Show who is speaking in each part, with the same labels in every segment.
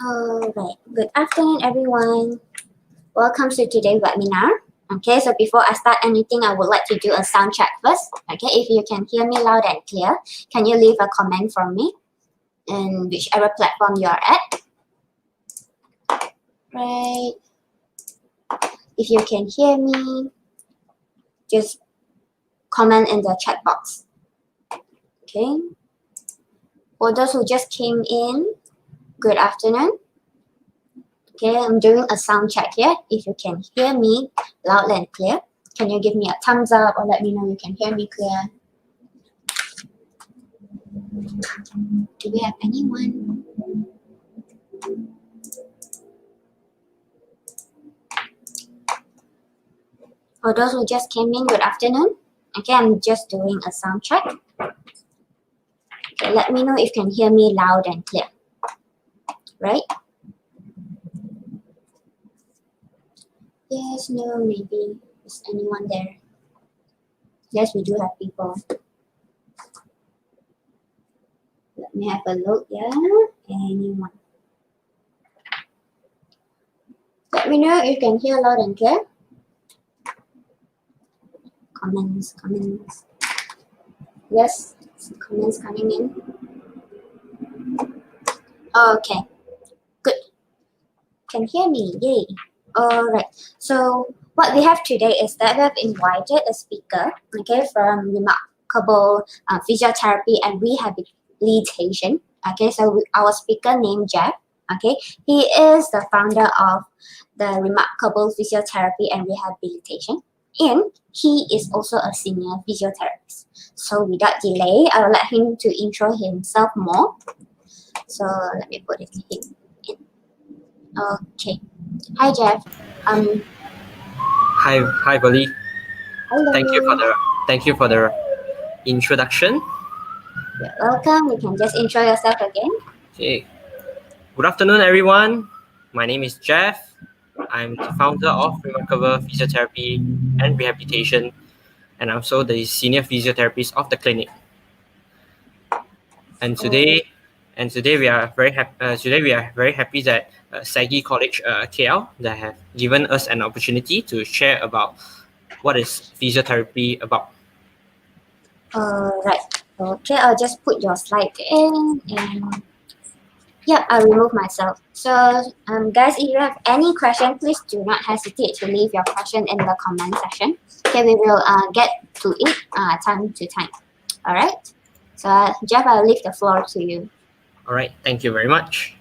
Speaker 1: Alright, good afternoon everyone. Welcome to today's webinar. Okay, so before I start anything, I would like to do a sound check first. Okay, if you can hear me loud and clear, can you leave a comment from me in whichever platform you are at? Right. If you can hear me, just comment in the chat box. Okay. For those who just came in, good afternoon. Okay, I'm doing a sound check here. If you can hear me loud and clear, can you give me a thumbs up or let me know you can hear me clear? Do we have anyone? For those who just came in, good afternoon. Okay, I'm just doing a sound check. Okay, let me know if you can hear me loud and clear. Right? Yes, no, maybe. Is anyone there? Yes, we do have people. Let me have a look, yeah. Anyone? Let me know if you can hear loud and clear. Comments. Yes, comments coming in. Okay, good. Can hear me, yay. Alright, so what we have today is that we have invited a speaker, okay, from Remarkable Physiotherapy and Rehabilitation. Okay, so our speaker named Jeff, okay, he is the founder of the Remarkable Physiotherapy and Rehabilitation, and he is also a senior physiotherapist. So without delay, I will let him to intro himself more. So let me put it in. Okay. Hi Jeff.
Speaker 2: Hi, Bali.
Speaker 1: Hello.
Speaker 2: Thank you for the introduction.
Speaker 1: You're welcome. You can just intro yourself again.
Speaker 2: Okay. Good afternoon, everyone. My name is Jeff. I'm the founder of Remarkable Physiotherapy and Rehabilitation, and I'm also the senior physiotherapist of the clinic. And today we are very happy that Sagi College KL that have given us an opportunity to share about what is physiotherapy about.
Speaker 1: Right. Okay, I'll just put your slide in and yeah, I'll remove myself. So guys, if you have any question, please do not hesitate to leave your question in the comment section. Okay, we will get to it time to time. All right. So Jeff, I'll leave the floor to you.
Speaker 2: All right, thank you very much.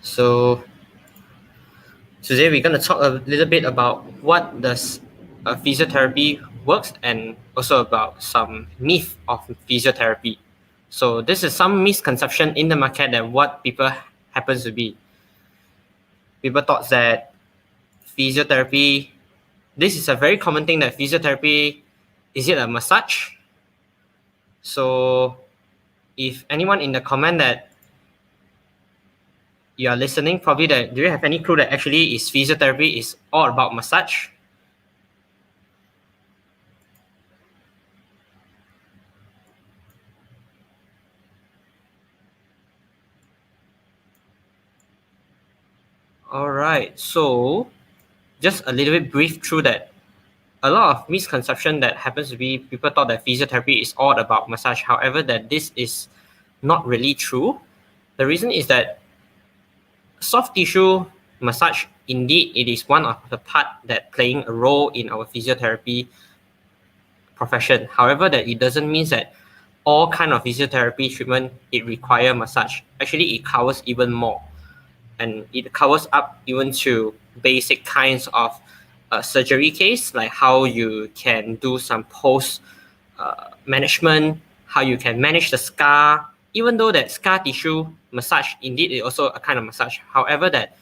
Speaker 2: So today we're going to talk a little bit about what does physiotherapy works and also about some myth of physiotherapy. So this is some misconception in the market that what people happens to be. People thought that physiotherapy, this is a very common thing that physiotherapy, is it a massage? So if anyone in the comment that you are listening, probably that, do you have any clue that actually is physiotherapy is all about massage? All right, so just a little bit brief through that. A lot of misconception that happens to be people thought that physiotherapy is all about massage. However, that this is not really true. The reason is that soft tissue massage, indeed, it is one of the part that playing a role in our physiotherapy profession. However, that it doesn't mean that all kind of physiotherapy treatment it require massage. Actually, it covers even more, and it covers up even to basic kinds of surgery case, like how you can do some post management, how you can manage the scar. Even though that scar tissue massage indeed is also a kind of massage. However, that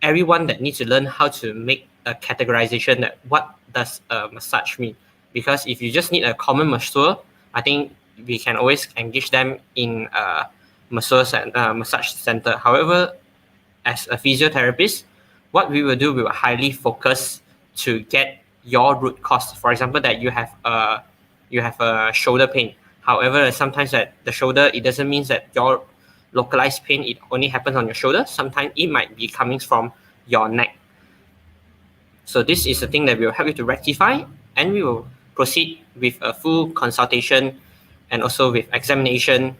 Speaker 2: everyone that needs to learn how to make a categorization that what does a massage mean. Because if you just need a common masseur, I think we can always engage them in a massage center. However, as a physiotherapist, what we will do, we will highly focus to get your root cause. For example, that you have a shoulder pain. However, sometimes at the shoulder, it doesn't mean that your localized pain, it only happens on your shoulder. Sometimes it might be coming from your neck. So this is the thing that will help you to rectify, and we will proceed with a full consultation and also with examination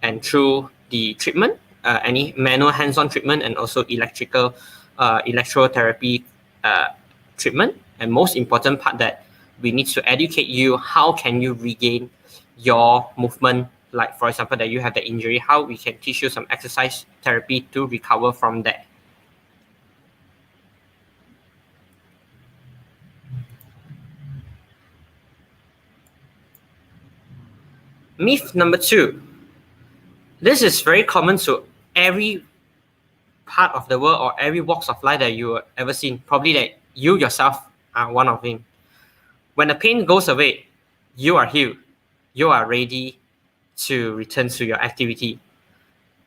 Speaker 2: and through the treatment, any manual hands-on treatment and also electrotherapy treatment. And most important part that we need to educate you, how can you regain your movement? Like for example, that you have the injury, how we can teach you some exercise therapy to recover from that. Myth number 2. This is very common to every part of the world or every walks of life that you ever seen. Probably that you yourself are one of them. When the pain goes away, you are healed. You are ready to return to your activity.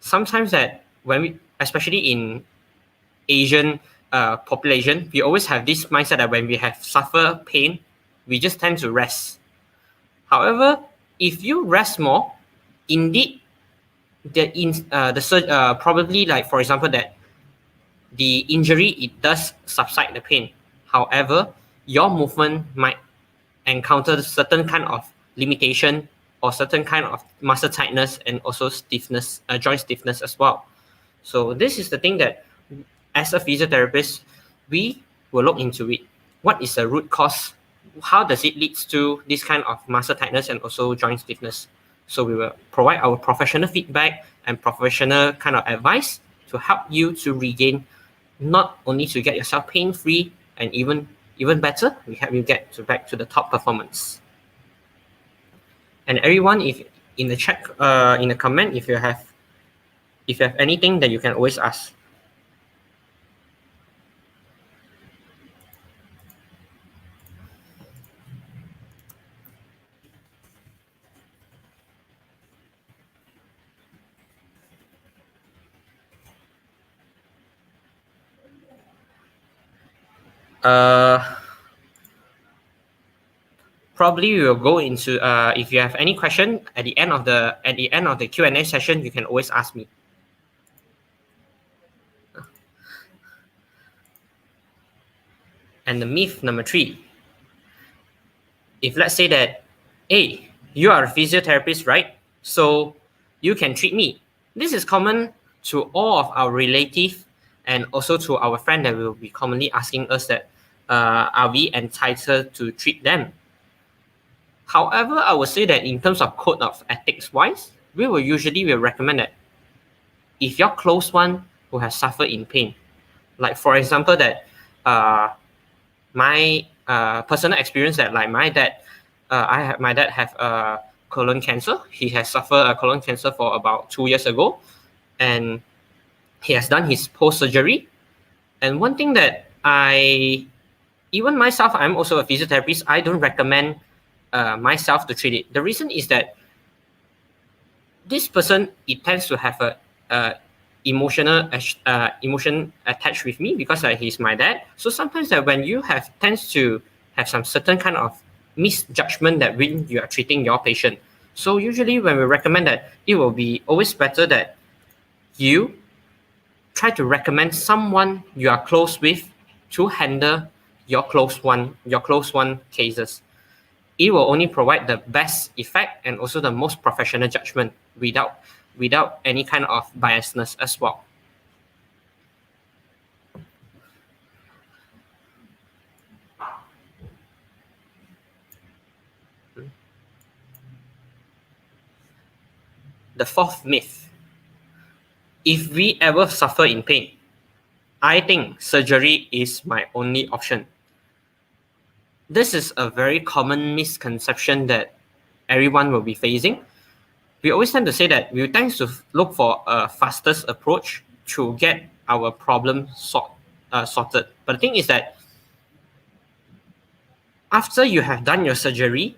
Speaker 2: Sometimes that when we, especially in Asian population, we always have this mindset that when we have suffer pain, we just tend to rest. However, if you rest more, indeed, probably like for example that the injury, it does subside the pain. However, your movement might encounter certain kind of limitation or certain kind of muscle tightness and also stiffness, joint stiffness as well. So this is the thing that as a physiotherapist, we will look into it. What is the root cause? How does it lead to this kind of muscle tightness and also joint stiffness? So we will provide our professional feedback and professional kind of advice to help you to regain, not only to get yourself pain-free, and even better, we help you get back to the top performance. And everyone, if in the chat, in the comment, if you have anything that you can always ask. Probably we will go into if you have any question at the end of the Q&A session, you can always ask me. And the myth number 3. If let's say that, hey, you are a physiotherapist, right? So you can treat me. This is common to all of our relatives and also to our friend that will be commonly asking us that, are we entitled to treat them? However, I would say that in terms of code of ethics wise, we will usually recommend that if your close one who has suffered in pain, like for example that my personal experience that like my dad, my dad have colon cancer. He has suffered a colon cancer for about 2 years ago, and he has done his post surgery. And one thing that even myself, I'm also a physiotherapist. I don't recommend myself to treat it. The reason is that this person, it tends to have a emotion attached with me because he's my dad. So sometimes that when you tends to have some certain kind of misjudgment that when you are treating your patient. So usually when we recommend that, it will be always better that you try to recommend someone you are close with to handle your close one cases. It will only provide the best effect and also the most professional judgment without any kind of biasness as well. The 4th myth. If we ever suffer in pain, I think surgery is my only option. This is a very common misconception that everyone will be facing. We always tend to say that we tend to look for a fastest approach to get our problem sorted. But the thing is that after you have done your surgery,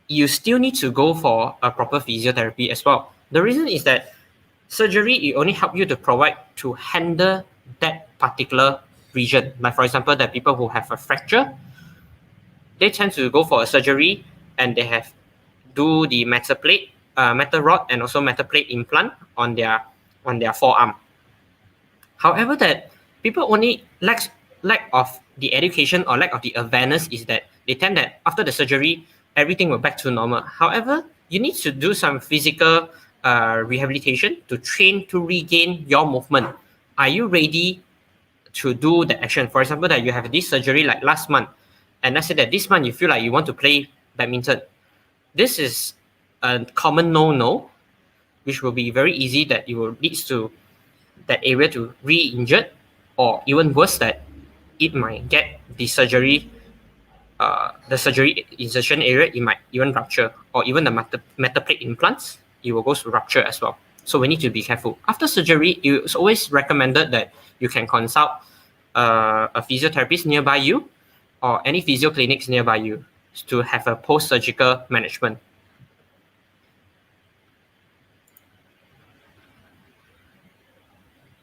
Speaker 2: you still need to go for a proper physiotherapy as well. The reason is that surgery, it only help you to provide to handle that particular region. Like for example, the people who have a fracture, they tend to go for a surgery and do the metal rod and also metal plate implant on their forearm. However, that people only lack of the education or lack of the awareness is that they tend that after the surgery everything will back to normal. However, you need to do some physical rehabilitation to train to regain your movement. Are you ready to do the action? For example, that you have this surgery like last month, and let's say that this month you feel like you want to play badminton. This is a common no-no, which will be very easy that it will lead to that area to re-injured, or even worse that it might get the surgery insertion area, it might even rupture, or even the metal plate implants, it will go to rupture as well. So we need to be careful. After surgery, it's always recommended that you can consult a physiotherapist nearby you or any physio clinics nearby you to have a post-surgical management.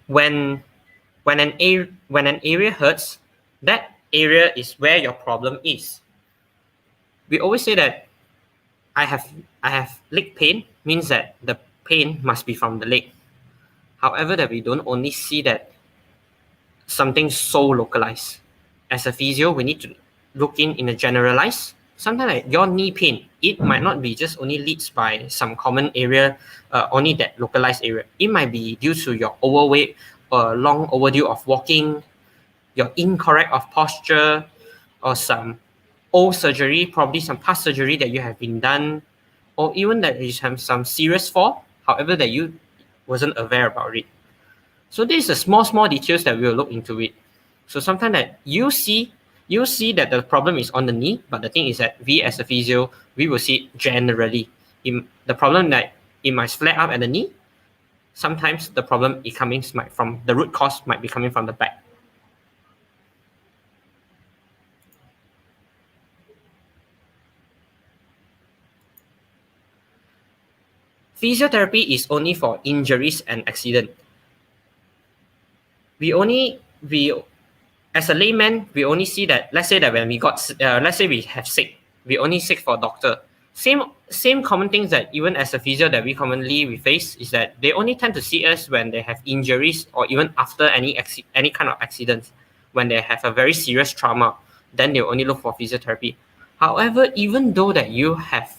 Speaker 2: When an area hurts, that area is where your problem is. We always say that I have leg pain means that the pain must be from the leg. However, that we don't only see that something so localized. As a physio, we need to look in a generalized. Sometimes like your knee pain, it might not be just only leads by some common area, only that localized area. It might be due to your overweight, long overdue of walking, your incorrect of posture, or some old surgery, probably some past surgery that you have been done, or even that you have some serious fall, however that you wasn't aware about it. So these are small details that we will look into it. So sometimes that you see that the problem is on the knee, but the thing is that we as a physio, we will see it generally. The problem that it might flare up at the knee, sometimes the problem it coming from the root cause might be coming from the back. Physiotherapy is only for injuries and accident. We as a layman, we only see that, let's say that when let's say we have sick, we only seek for a doctor. Same common things that even as a physio that we face is that they only tend to see us when they have injuries or even after any kind of accidents. When they have a very serious trauma, then they only look for physiotherapy. However, even though that you have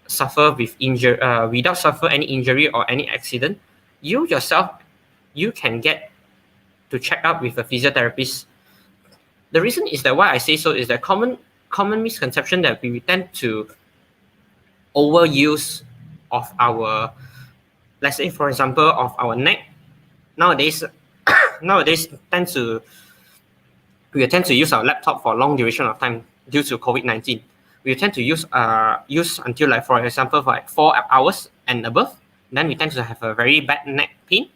Speaker 2: suffer with without suffer any injury or any accident, you yourself, you can get to check up with a physiotherapist. The reason is that why I say so is that common misconception that we tend to overuse of our, let's say for example, of our neck. Nowadays we tend to use our laptop for long duration of time due to COVID-19. We tend to use until like, for example, for like 4 hours and above. Then we tend to have a very bad neck pain.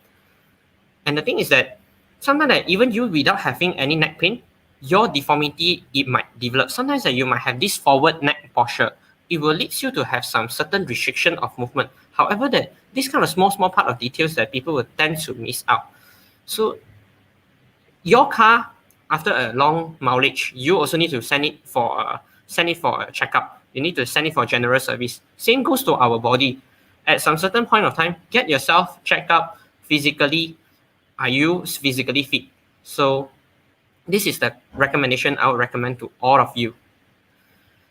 Speaker 2: And the thing is that sometimes that even you without having any neck pain, your deformity, it might develop. Sometimes that you might have this forward neck posture. It will lead you to have some certain restriction of movement. However, that this kind of small part of details that people will tend to miss out. So your car, after a long mileage, you also need to send it for a checkup. You need to send it for general service. Same goes to our body. At some certain point of time, get yourself checked up physically. Are you physically fit? So this is the recommendation I would recommend to all of you.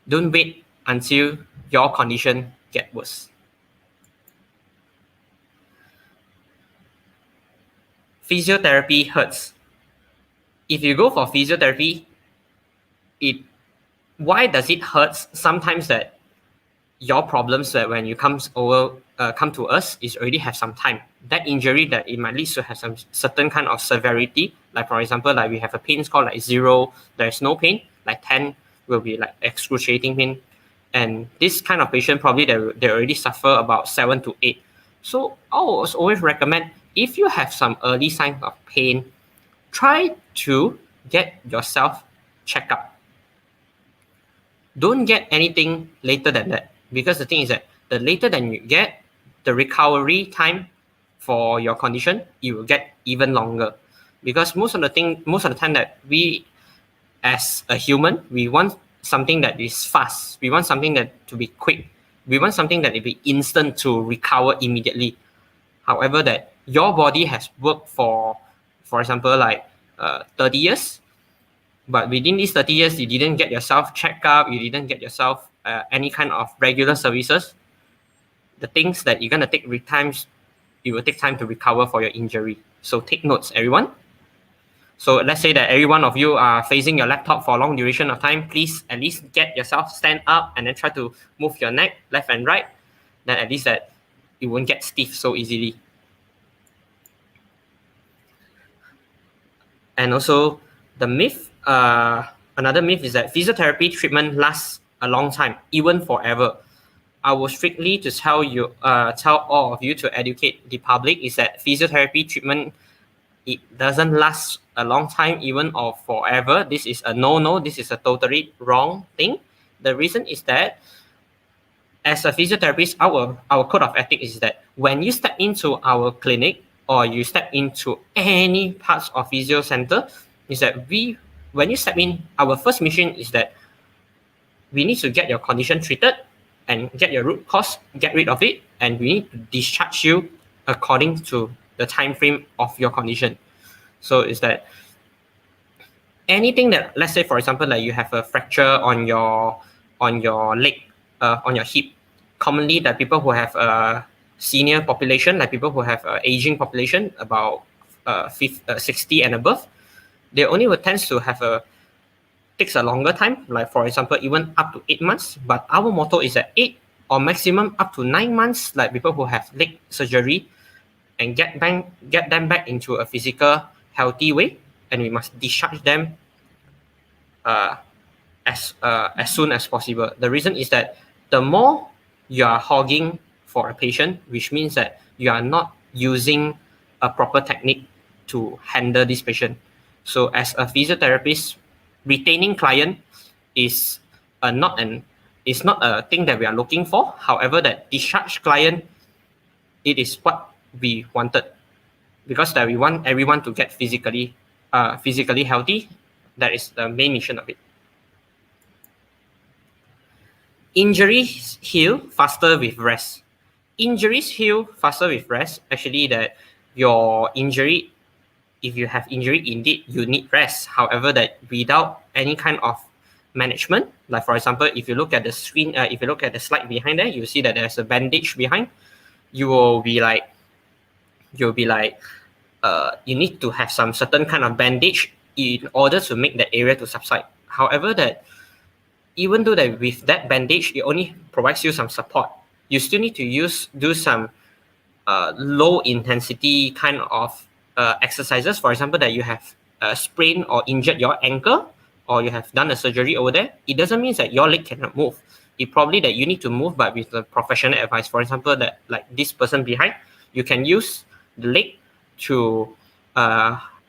Speaker 2: Don't wait until your condition get worse. Physiotherapy hurts. If you go for physiotherapy, why does it hurt? Sometimes that your problems that when you come to us is already have some time. That injury that it might lead to have some certain kind of severity. Like for example, like we have a pain score like 0, there's no pain. Like 10 will be like excruciating pain. And this kind of patient probably they already suffer about 7 to 8. So I always recommend, if you have some early signs of pain, try to get yourself checked up. Don't get anything later than that, because the thing is that the later than you get, the recovery time for your condition, it will get even longer. Because most of the time that we as a human, we want something that is fast. We want something that to be quick. We want something that will be instant to recover immediately. However, that your body has worked for example, like 30 years, but within these 30 years, you didn't get yourself checked up, you didn't get yourself any kind of regular services. The things that you're gonna take times, it will take time to recover for your injury. So take notes, everyone. So let's say that every one of you are facing your laptop for a long duration of time. Please at least get yourself stand up and then try to move your neck left and right. Then at least that it won't get stiff so easily. And also the myth, another myth is that physiotherapy treatment lasts a long time, even forever. I will strictly to tell all of you to educate the public is that physiotherapy treatment, it doesn't last a long time, even or forever. This is a no. This is a totally wrong thing. The reason is that as a physiotherapist, our code of ethics is that when you step into our clinic or you step into any parts of physio center, is that when you step in, our first mission is that we need to get your condition treated and get your root cause, get rid of it, and we need to discharge you according to the time frame of your condition. So is that anything that, let's say for example, like you have a fracture on your leg, on your hip. Commonly, the people who have a senior population, like people who have aging population about 60 and above, they only will tend to have takes a longer time, like for example, even up to 8 months. But our motto is that 8 or maximum up to 9 months, like people who have leg surgery, and get them back into a physical healthy way, and we must discharge them as soon as possible. The reason is that the more you are hogging for a patient, which means that you are not using a proper technique to handle this patient. So as a physiotherapist, retaining client is not a thing that we are looking for. However, that discharge client, it is what we wanted, because that we want everyone to get physically healthy. That is the main mission of it. Injuries heal faster with rest. Injuries heal faster with rest. Actually, that your injury, if you have injury, indeed you need rest. However, that without any kind of management, like for example, if you look at the screen, if you look at the slide behind there, you see that there's a bandage behind. You will be like, you need to have some certain kind of bandage in order to make that area to subside. However, that even though that with that bandage, it only provides you some support, you still need to do some low intensity kind of exercises. For example, that you have sprained or injured your ankle, or you have done a surgery over there, it doesn't mean that your leg cannot move. It probably that you need to move, but with the professional advice. For example, that like this person behind, you can use the leg to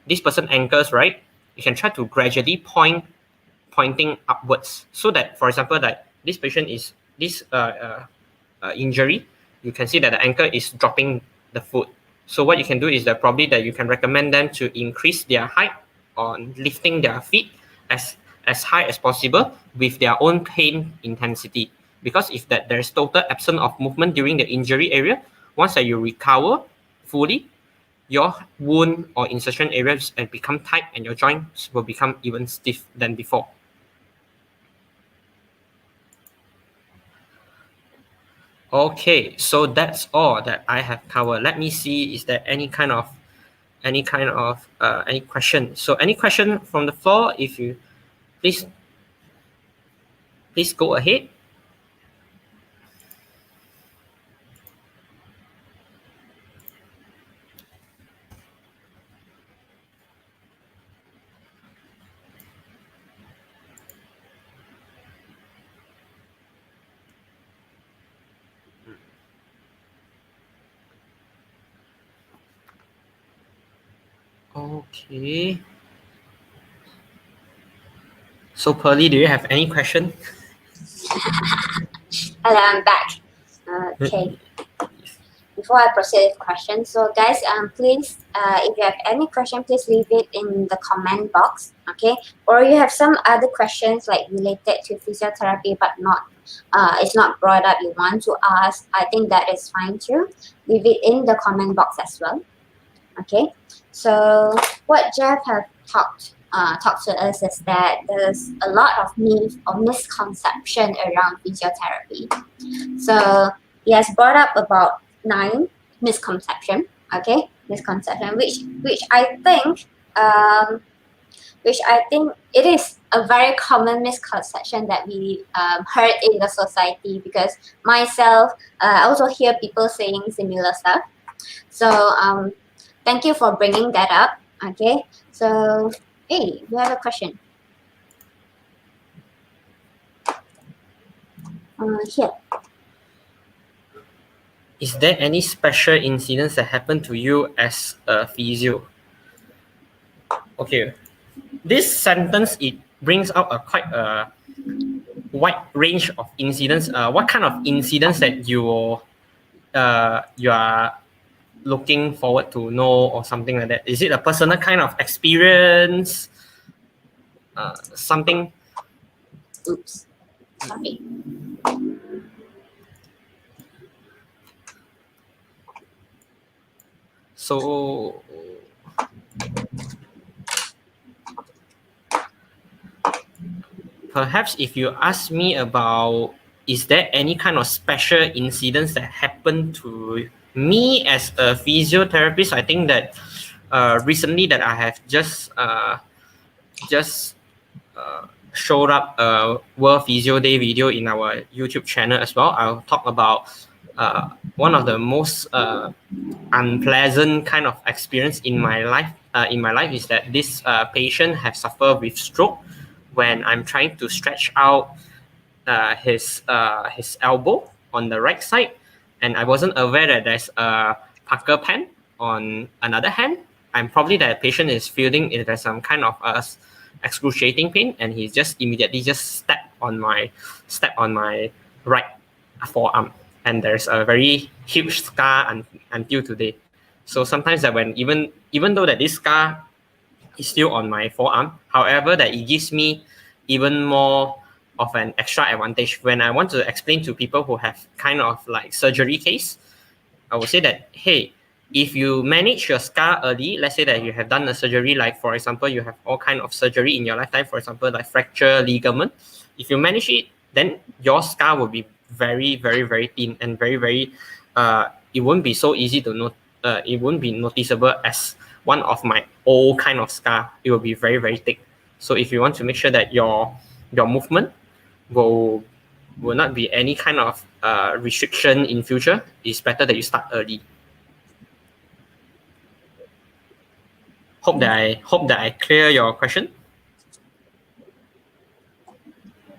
Speaker 2: this person ankles, right? You can try to gradually pointing upwards, so that for example, that this patient is this injury, you can see that the ankle is dropping the foot. So what you can do is that probably that you can recommend them to increase their height on lifting their feet as high as possible with their own pain intensity. Because if that there's total absence of movement during the injury area, once that you recover fully, your wound or insertion areas and become tight, and your joints will become even stiff than before. Okay, so that's all that I have covered. Let me see, is there any kind of any question? So any question from the floor? If you please go ahead. Okay. So Pearly, do you have any question?
Speaker 1: Hello, I'm back. Okay. Before I proceed with questions, so guys, please, if you have any question, please leave it in the comment box, okay? Or you have some other questions like related to physiotherapy but not it's not brought up, you want to ask, I think that is fine too. Leave it in the comment box as well. Okay, so what Jeff have talked to us is that there's a lot of myth or misconception around physiotherapy. So he has brought up about 9 misconception. Okay, misconception, which I think it is a very common misconception that we heard in the society, because myself, I also hear people saying similar stuff. So thank you for bringing that up. Okay, so hey, we have a question. Here.
Speaker 2: Is there any special incidents that happened to you as a physio? Okay, this sentence, it brings out a quite a wide range of incidents. What kind of incidents that you are looking forward to know, or something like that? Is it a personal kind of experience? Something.
Speaker 1: Oops. Sorry.
Speaker 2: So perhaps if you ask me about, is there any kind of special incidents that happened to me as a physiotherapist, I think that recently that I have just showed up a World Physio Day video in our YouTube channel as well. I'll talk about one of the most unpleasant kind of experience in my life. Is that this patient have suffered with stroke when I'm trying to stretch out his elbow on the right side, and I wasn't aware that there's a pucker pen on another hand. I'm probably that patient is feeling it as some kind of excruciating pain, and he just immediately stepped on my right forearm, and there's a very huge scar until today. So sometimes that when even though that this scar is still on my forearm, however that it gives me even more of an extra advantage when I want to explain to people who have kind of like surgery case. I would say that, hey, if you manage your scar early, let's say that you have done a surgery, like for example, you have all kind of surgery in your lifetime, for example, like fracture ligament. If you manage it, then your scar will be very, very, very thin and very, very, it won't be so easy to note. It won't be noticeable as one of my old kind of scar. It will be very, very thick. So if you want to make sure that your movement will not be any kind of restriction in future, it's better that you start early. Hope that I clear your question.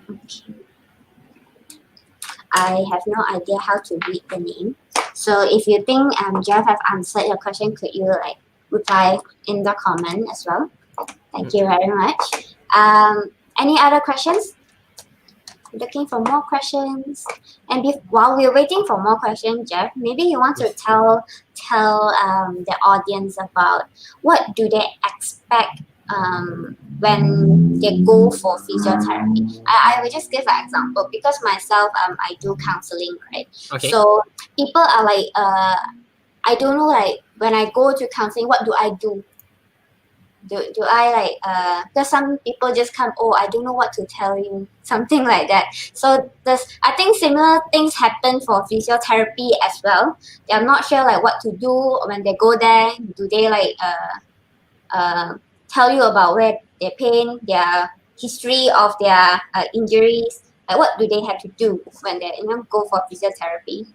Speaker 1: Okay. I have no idea how to read the name. So if you think Jeff have answered your question, could you like reply in the comment as well? Thank you very much. Any other questions? Looking for more questions. And while we're waiting for more questions, Jeff, maybe you want to tell the audience about what do they expect when they go for physiotherapy. I will just give an example, because myself, I do counseling, right?
Speaker 2: Okay.
Speaker 1: So people are like, I don't know, like when I go to counseling, what do I do? Do I like because some people just come, oh, I don't know what to tell you, something like that. So I think similar things happen for physiotherapy as well. They're not sure like what to do when they go there. Do they like tell you about where their pain, their history of their injuries? Like what do they have to do when they go for physiotherapy?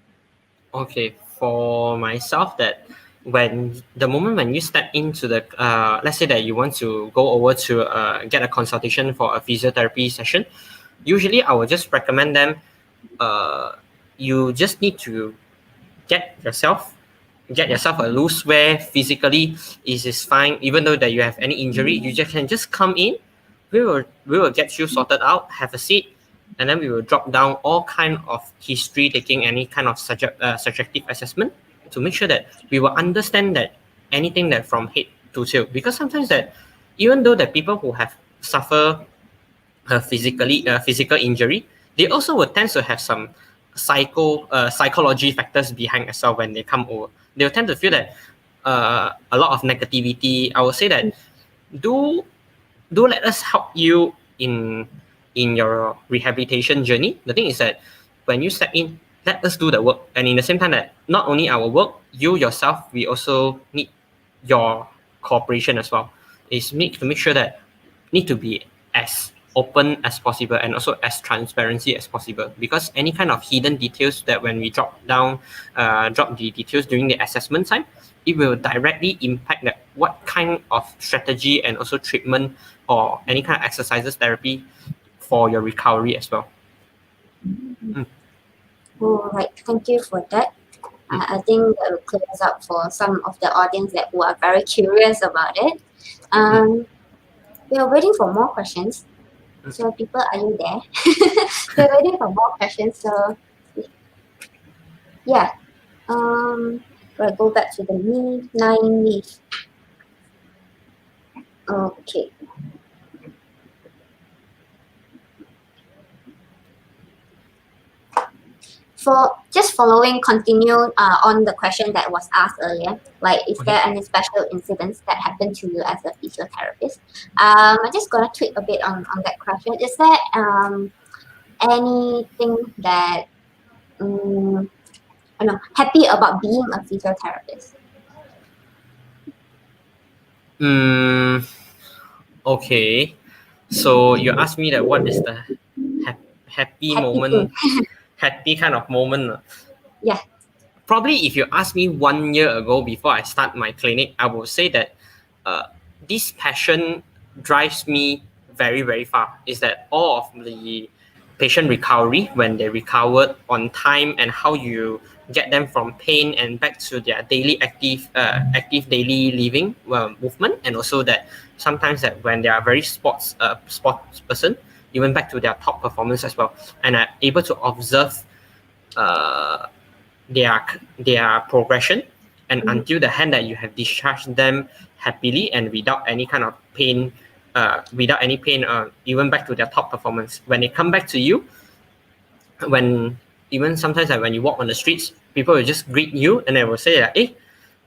Speaker 2: Okay, for myself, that when the moment when you step into the let's say that you want to go over to get a consultation for a physiotherapy session, usually I will just recommend them, you just need to get yourself a loose wear physically. It is fine, even though that you have any injury, you can just come in. We will get you sorted out, have a seat, and then we will drop down all kind of history, taking any kind of subjective assessment to make sure that we will understand that anything that from head to tail. Because sometimes that even though that people who have suffer physical injury, they also will tend to have some psychology factors behind as well when they come over. They'll tend to feel that a lot of negativity. I would say that do let us help you in your rehabilitation journey. The thing is that when you step in, let us do the work, and in the same time that not only our work, you yourself, we also need your cooperation as well. Is need to make sure that need to be as open as possible and also as transparency as possible, because any kind of hidden details that when we drop the details during the assessment time, it will directly impact that what kind of strategy and also treatment or any kind of exercises therapy for your recovery as well.
Speaker 1: All right, thank you for that. I think that will clear us up for some of the audience that who are very curious about it. We are waiting for more questions. So people, are you there? We're waiting for more questions. So yeah, right. Go back to the nine leaf. Okay. For just following, continue on the question that was asked earlier, like, is there any special incidents that happened to you as a physiotherapist? I'm just gonna tweak a bit on that question. Is there anything that I know happy about being a physiotherapist?
Speaker 2: Okay. So you asked me that what is the happy moment, happy kind of moment.
Speaker 1: Yeah.
Speaker 2: Probably if you ask me 1 year ago before I start my clinic, I would say that this passion drives me very, very far. Is that all of the patient recovery, when they recovered on time, and how you get them from pain and back to their daily active daily living movement, and also that sometimes that when they are very sports person, even back to their top performance as well, and are able to observe their progression, and until the hand that you have discharged them happily and without any kind of pain, even back to their top performance. When they come back to you, when even sometimes like when you walk on the streets, people will just greet you and they will say like, "Hey,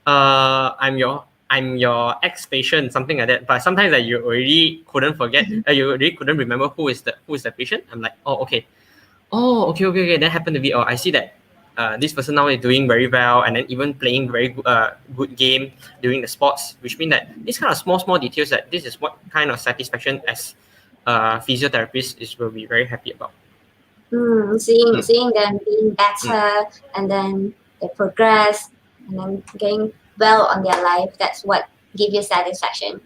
Speaker 2: I'm your ex-patient," something like that. But sometimes like, you already couldn't forget, you already couldn't remember who is the patient. I'm like, oh, okay. Oh, okay. That happened to be. Oh, I see that this person now is doing very well, and then even playing very good game during the sports, which means that these kind of small details, that this is what kind of satisfaction as a physiotherapist will be very happy about.
Speaker 1: Seeing them being better, and then they progress, and then getting well on their life. That's what gives you satisfaction.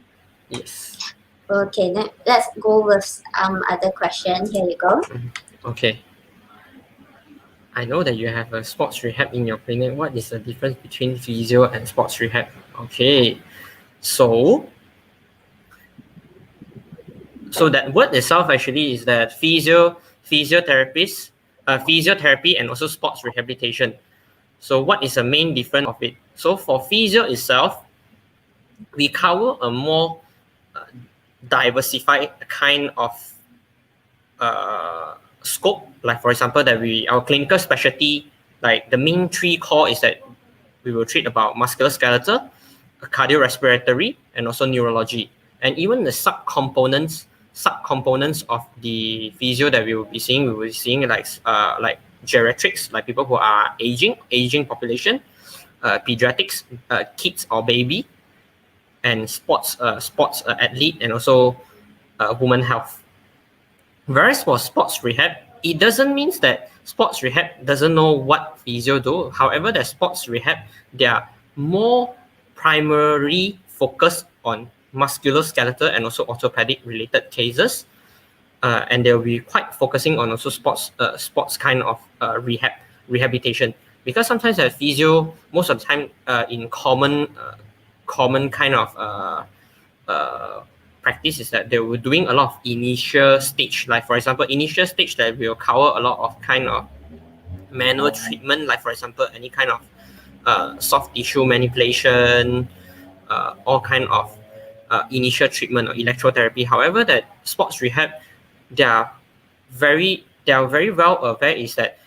Speaker 2: Yes.
Speaker 1: Okay, then let's go with other question. Here you go.
Speaker 2: Okay. I know that you have a sports rehab in your clinic. What is the difference between physio and sports rehab? Okay. So that word itself actually is that physiotherapist, physiotherapy, and also sports rehabilitation. So what is the main difference of it? So for physio itself, we cover a more diversified kind of scope. Like for example, that our clinical specialty, like the main three core is that we will treat about musculoskeletal, cardiorespiratory, and also neurology. And even the subcomponents of the physio that we will be seeing like geriatrics, like people who are aging population, pediatrics, kids or baby, and sports athlete, and also women health. Whereas for sports rehab, it doesn't mean that sports rehab doesn't know what physio do. However, the sports rehab, they are more primarily focused on musculoskeletal and also orthopedic related cases, and they'll be quite focusing on also sports kind of rehabilitation. Because sometimes the physio, most of the time, in common kind of practice, is that they were doing a lot of initial stage. Like for example, initial stage that will cover a lot of kind of manual treatment, like for example, any kind of soft tissue manipulation, all kind of initial treatment or electrotherapy. However, that sports rehab, they are very they are very well aware is that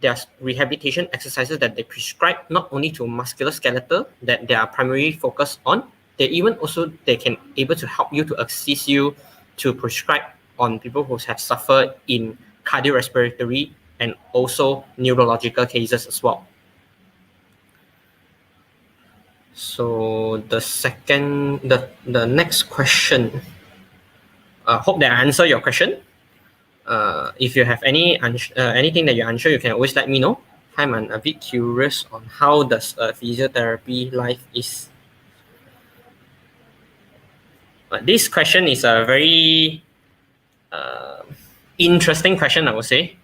Speaker 2: there are rehabilitation exercises that they prescribe not only to musculoskeletal that they are primarily focused on, they can able to help you to assist you to prescribe on people who have suffered in cardiorespiratory and also neurological cases as well. So the next question. Hope that I answer your question. If you have anything that you're unsure, you can always let me know. I'm a bit curious on how does a physiotherapy life is. This question is a very interesting question, I would say.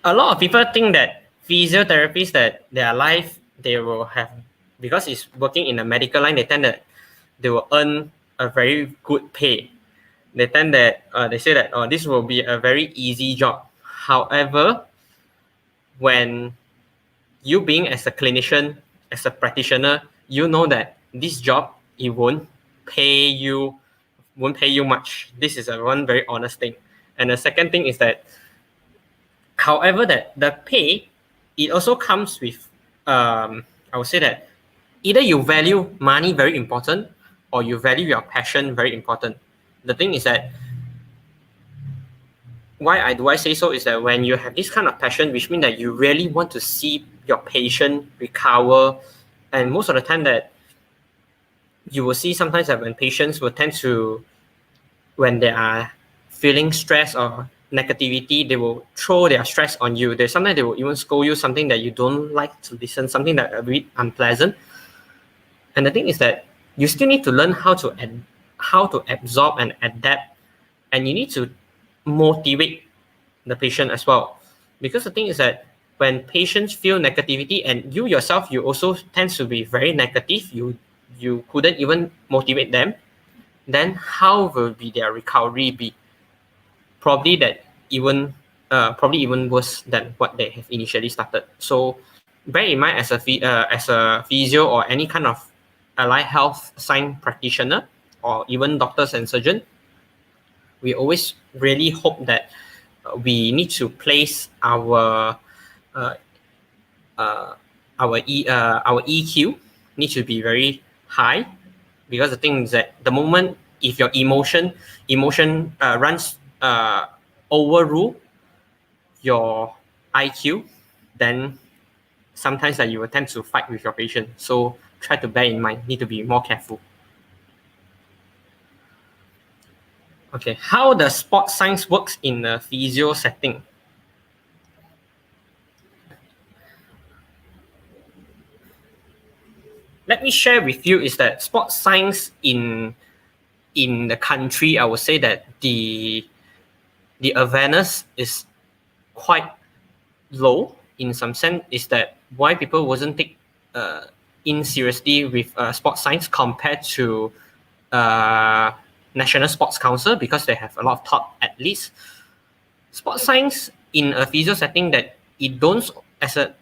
Speaker 2: A lot of people think that physiotherapists that their life they will have, because it's working in the medical line, they tend that they will earn a very good pay. They tend that they say that this will be a very easy job. However, when you being as a clinician, as a practitioner, you know that this job it won't pay you much. This is a one very honest thing. And the second thing is that, however, that the pay it also comes with I would say that either you value money very important or you value your passion very important. The thing is that why I say so is that when you have this kind of passion, which means that you really want to see your patient recover, and most of the time that you will see sometimes that when patients will tend to, when they are feeling stress or negativity, they will throw their stress on you. Sometimes they will even scold you something that you don't like to listen, something that a bit unpleasant. And the thing is that you still need to learn how to absorb and adapt, and you need to motivate the patient as well. Because the thing is that when patients feel negativity and you yourself, you also tends to be very negative, you couldn't even motivate them, then how will be their recovery be? Probably that probably even worse than what they have initially started. So bear in mind, as a physio or any kind of allied health science practitioner or even doctors and surgeon, we always really hope that we need to place uh, our EQ needs to be very high, because the thing is that the moment if your emotion runs overrule your IQ, then sometimes that you will tend to fight with your patient. So try to bear in mind, need to be more careful. Okay, how does sport science works in a physio setting? Let me share with you is that sports science in the country, I would say that the awareness is quite low in some sense. Is that why people wasn't take in seriously with sports science compared to uh, National Sports Council, because they have a lot of top athletes. Sports science in a physio setting that it don't as a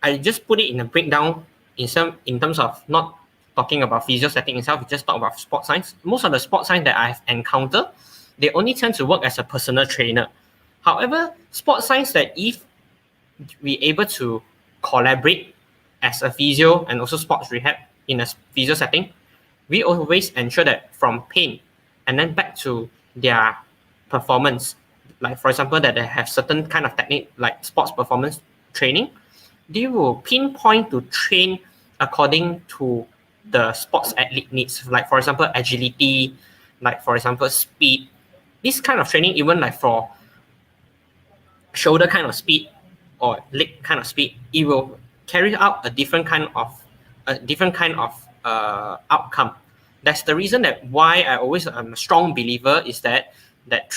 Speaker 2: I just put it in a breakdown in terms of not talking about physio setting itself, we just talk about sports science. Most of the sports science that I've encountered, they only tend to work as a personal trainer. However, sports science that if we able to collaborate as a physio and also sports rehab in a physio setting, we always ensure that from pain and then back to their performance, like for example that they have certain kind of technique like sports performance training, they will pinpoint to train according to the sports athlete needs, like for example agility, like for example speed. This kind of training, even like for shoulder kind of speed or leg kind of speed, it will carry out a different kind of outcome. That's the reason that why I always am a strong believer is that that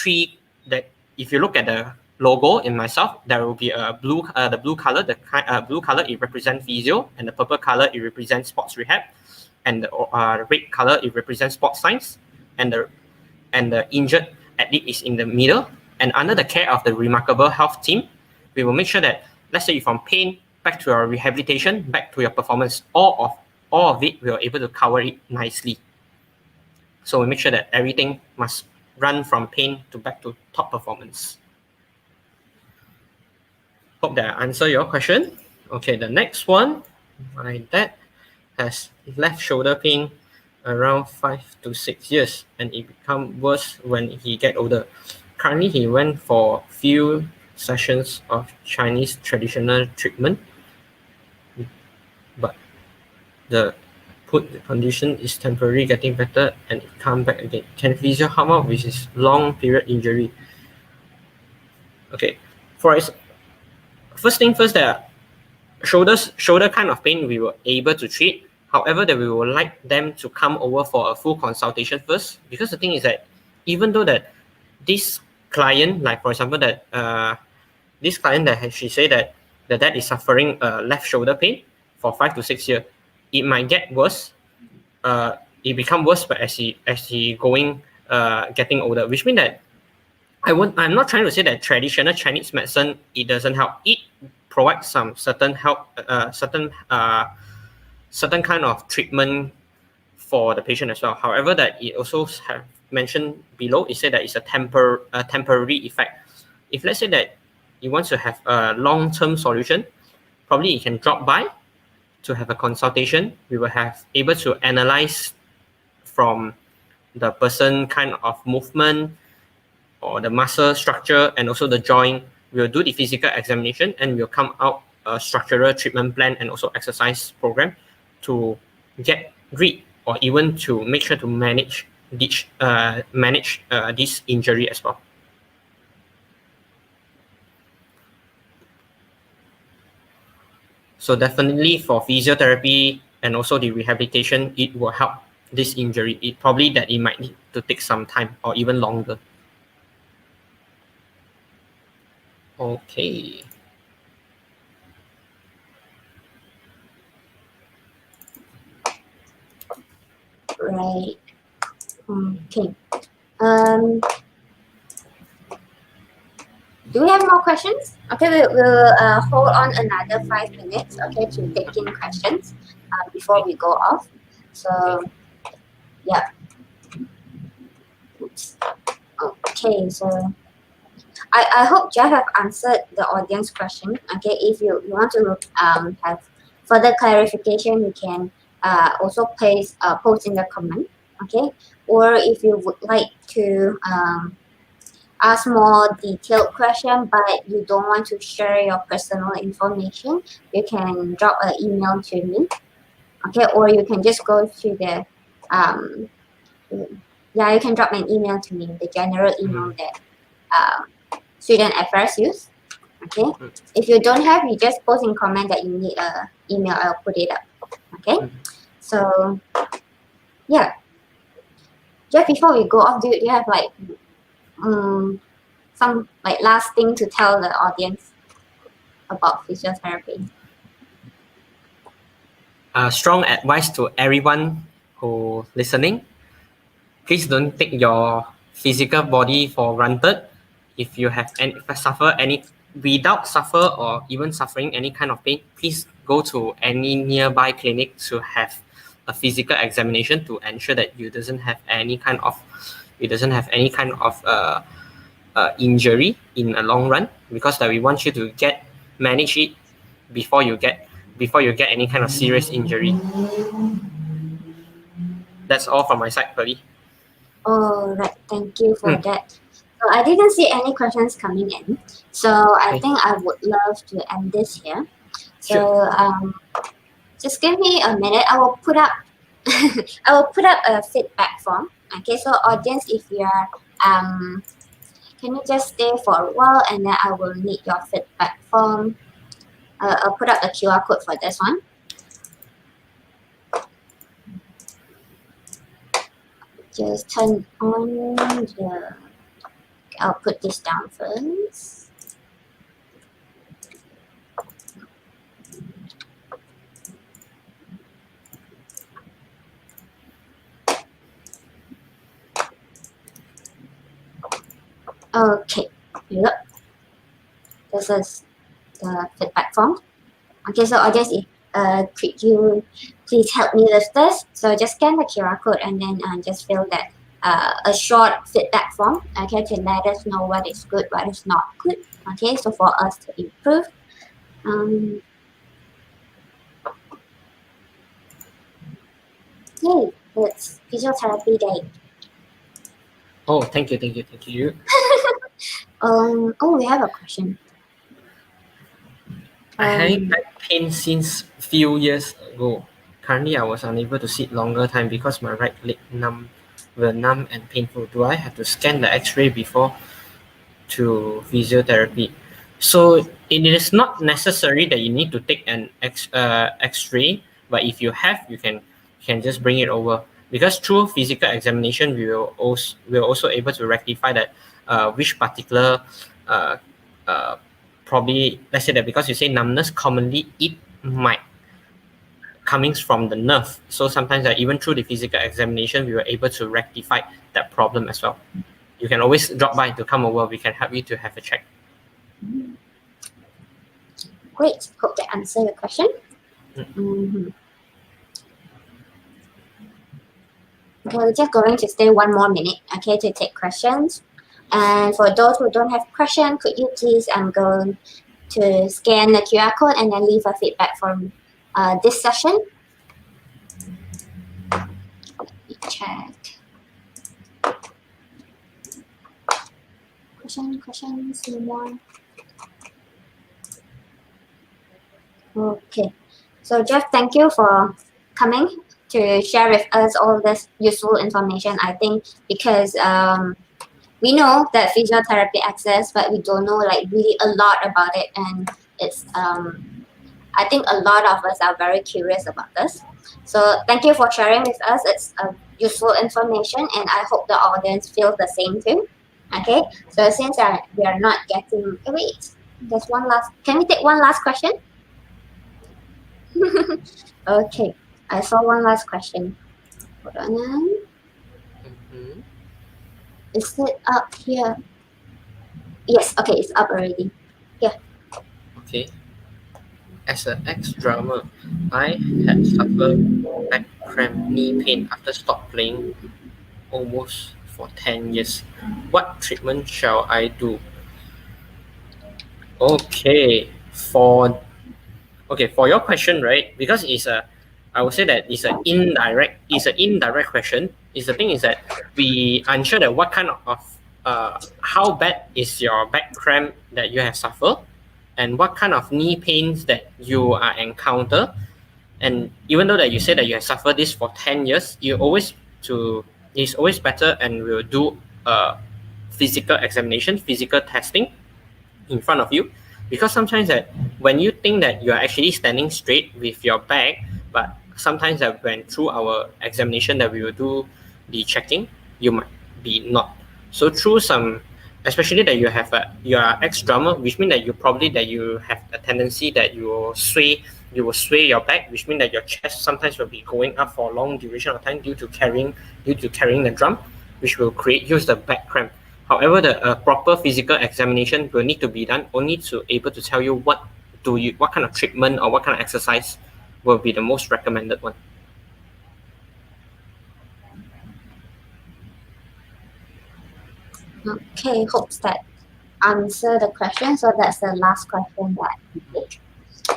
Speaker 2: if you look at the logo in myself, there will be a the blue color, blue color it represents physio, and the purple color it represents sports rehab, and the red color it represents sports science, and the injured athlete is in the middle. And under the care of the Remarkable Health team, we will make sure that, let's say from pain back to your rehabilitation, back to your performance, all of it we are able to cover it nicely. So we make sure that everything must run from pain to back to top performance. Hope that I answer your question. Okay, the next one, my dad has left shoulder pain around 5 to 6 years, and it become worse when he get older. Currently, he went for few sessions of Chinese traditional treatment, but the condition is temporary getting better and it come back again. Can physio help out with his long period injury? Okay, for his first thing first, that shoulder kind of pain we were able to treat. However, that we would like them to come over for a full consultation first, because the thing is that even though that this client, like for example that this client that she say that the dad is suffering left shoulder pain for 5 to 6 years, it might get worse. It become worse, but as he going getting older, which means that I'm not trying to say that traditional Chinese medicine it doesn't help. It provides some certain help, certain kind of treatment for the patient as well. However, that it also have mentioned below, it said that it's a temporary effect. If let's say that you want to have a long-term solution, probably you can drop by to have a consultation. We will have able to analyze from the person kind of movement or the muscle structure and also the joint. We'll do the physical examination and we'll come out a structural treatment plan and also exercise program to get rid or even to make sure to manage this injury as well. So definitely for physiotherapy and also the rehabilitation, it will help this injury. It probably that it might need to take some time or even longer. Okay.
Speaker 1: Right. Okay. Um, do we have more questions? Okay, we'll hold on another 5 minutes. Okay, to take in questions before we go off. So yeah. Oops. Okay, so I hope Jeff have answered the audience question. Okay, if you want to have further clarification, you can also post in the comment. Okay, or if you would like to ask more detailed question, but you don't want to share your personal information, you can drop an email to me. Okay, or you can just go to the you can drop an email to me, the general email that student affairs use. Okay, if you don't have, you just post in comment that you need a email. I'll put it up. Okay, so yeah, just before we go off, do you have like some like last thing to tell the audience about physiotherapy?
Speaker 2: Strong advice to everyone who listening. Please don't take your physical body for granted. If you have any, if suffer any without suffer or even suffering any kind of pain, please go to any nearby clinic to have a physical examination to ensure that you doesn't have any kind of injury in a long run, because that we want you to manage it before you get any kind of serious injury. That's all from my side, buddy.
Speaker 1: All right, thank you for that. So I didn't see any questions coming in, so I think I would love to end this here. So just give me a minute. I will put up a feedback form. Okay, so audience, if you are can you just stay for a while, and then I will need your feedback form. I'll put up the QR code for this one. Just turn on the. I'll put this down first. Okay, look. This is the feedback form. Okay, so audience, could you please help me with this? So just scan the QR code and then just fill that a short feedback form, okay, to let us know what is good, what is not good, okay, so for us to improve. Yay, it's physiotherapy day.
Speaker 2: Oh, thank you, thank you, thank you.
Speaker 1: Oh, we have a question.
Speaker 2: I had
Speaker 1: Um,
Speaker 2: back pain since few years ago. Currently, I was unable to sit longer time because my right leg were numb and painful. Do I have to scan the X-ray before to physiotherapy? So it is not necessary that you need to take an X-ray, but if you have, you can just bring it over, because through physical examination we will also able to rectify that which particular uh, uh, probably, let's say that because you say numbness, commonly it might coming from the nerve. So sometimes even through the physical examination, we were able to rectify that problem as well. You can always drop by to come over. We can help you to have a check.
Speaker 1: Great, hope that answer your question. Okay, we're just going to stay 1 more minute, okay, to take questions. And for those who don't have question, could you please go to scan the QR code and then leave a feedback from this session. Let me check. Questions, no more. Okay. So Jeff, thank you for coming to share with us all this useful information. I think because we know that physiotherapy exists, but we don't know like really a lot about it, and it's I think a lot of us are very curious about this. So thank you for sharing with us. It's useful information, and I hope the audience feels the same too. Okay, so since we are not getting, wait, there's one last. Can we take one last question? Okay, I saw one last question. Hold on.
Speaker 2: Mm-hmm.
Speaker 1: Is it up here? Yes. Okay, it's up already. Yeah.
Speaker 2: Okay. As an ex-drummer, I had suffered back cramp, knee pain after stop playing almost for 10 years. What treatment shall I do? Okay, for your question, right? Because I would say that it's an indirect question. Is the thing is that we unsure that what kind of how bad is your back cramp that you have suffered, and what kind of knee pains that you are encounter. And even though that you say that you have suffered this for 10 years, it's always better, and we'll do physical examination, physical testing in front of you, because sometimes that when you think that you are actually standing straight with your back, but sometimes that when through our examination that we will do the checking, you might be not. So through some, especially that you are ex drummer, which means that you have a tendency that you will sway your back, which means that your chest sometimes will be going up for a long duration of time due to carrying the drum, which will use the back cramp. However, the proper physical examination will need to be done only to able to tell you what kind of treatment or what kind of exercise will be the most recommended one.
Speaker 1: Okay. Hopes that answer the question. So that's the last question that we take.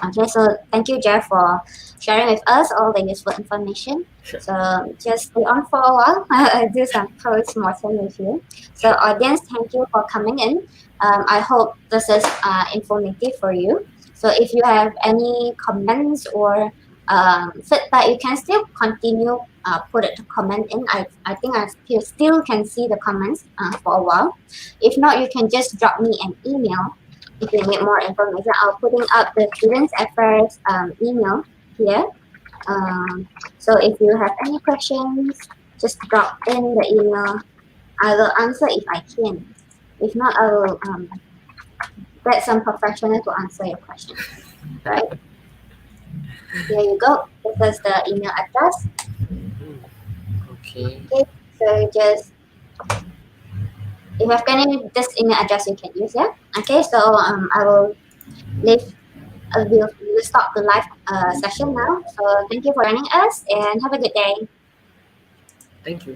Speaker 1: Okay, so thank you, Jeff, for sharing with us all the useful information.
Speaker 2: Sure.
Speaker 1: So just stay on for a while. I'll do some post-mortem with you. So
Speaker 2: Sure.
Speaker 1: audience, thank you for coming in. I hope this is informative for you. So if you have any comments or feedback, you can still continue put it to comment in. I think I still can see the comments for a while. If not, you can just drop me an email if you need more information. I'll putting up the students affairs email here. So if you have any questions, just drop in the email. I will answer if I can. If not, I will get some professional to answer your question. Right? Here you go. This is the email address.
Speaker 2: Okay.
Speaker 1: Okay. So just if you have any this email address, you can use. Yeah. Okay. So I will leave we'll stop the live session now. So thank you for joining us and have a good day.
Speaker 2: Thank you.